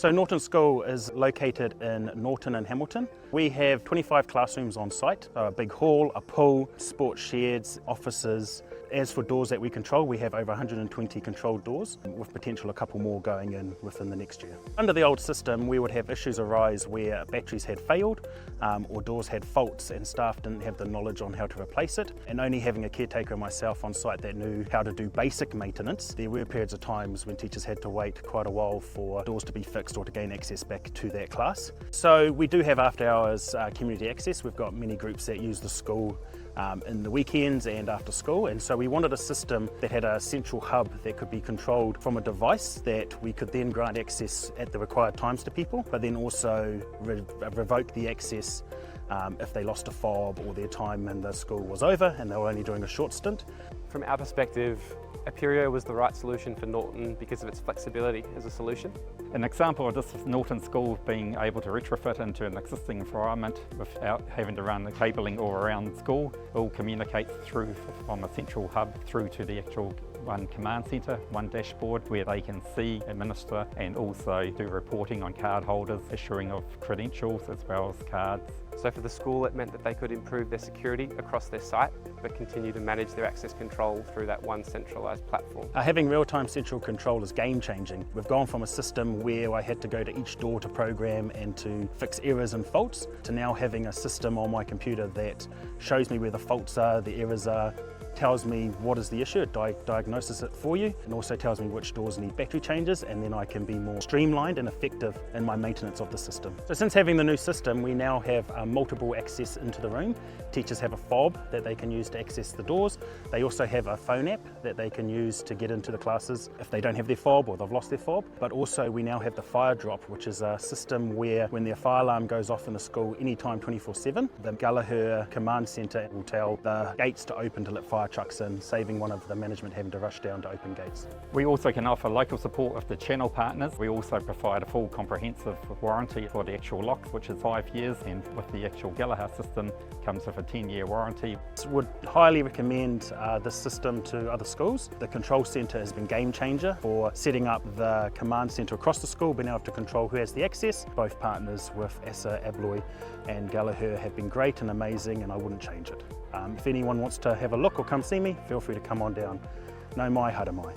So Nawton School is located in Nawton and Hamilton. We have 25 classrooms on site, a big hall, a pool, sports sheds, offices. As for doors that we control, we have over 120 controlled doors, with potential a couple more going in within the next year. Under the old system, we would have issues arise where batteries had failed or doors had faults and staff didn't have the knowledge on how to replace it. And only having a caretaker and myself on site that knew how to do basic maintenance, there were periods of times when teachers had to wait quite a while for doors to be fixed or to gain access back to that class. So we do have after hours community access. We've got many groups that use the school in the weekends and after school, and so we wanted a system that had a central hub that could be controlled from a device that we could then grant access at the required times to people, but then also revoke the access if they lost a fob or their time in the school was over and they were only doing a short stint. From our perspective, Aperio was the right solution for Nawton because of its flexibility as a solution. An example of this is Nawton School being able to retrofit into an existing environment without having to run the cabling all around school. It all communicates through from a central hub through to the actual one command centre, one dashboard where they can see, administer and also do reporting on card holders, issuing of credentials as well as cards. So for the school it meant that they could improve their security across their site but continue to manage their access control through that one centralised platform. Having real-time central control is game-changing. We've gone from a system where I had to go to each door to program and to fix errors and faults to now having a system on my computer that shows me where the faults are, the errors are, tells me what is the issue, it diagnoses it for you, and also tells me which doors need battery changes, and then I can be more streamlined and effective in my maintenance of the system. So since having the new system, we now have multiple access into the room. Teachers have a fob that they can use to access the doors. They also have a phone app that they can use to get into the classes if they don't have their fob or they've lost their fob. But also we now have the fire drop, which is a system where when their fire alarm goes off in the school anytime 24/7, the Gallagher command centre will tell the gates to open to let fire trucks in, saving one of the management having to rush down to open gates. We also can offer local support of the channel partners. We also provide a full comprehensive warranty for the actual locks, which is 5 years, and with the actual Gallagher system comes with a 10-year warranty. Would highly recommend this system to other schools. The control centre has been game changer for setting up the command centre across the school, being able to control who has the access. Both partners with ASSA, ABLOY and Gallagher have been great and amazing, and I wouldn't change it. If anyone wants to have a look or come see me, feel free to come on down. No mai, hara mai.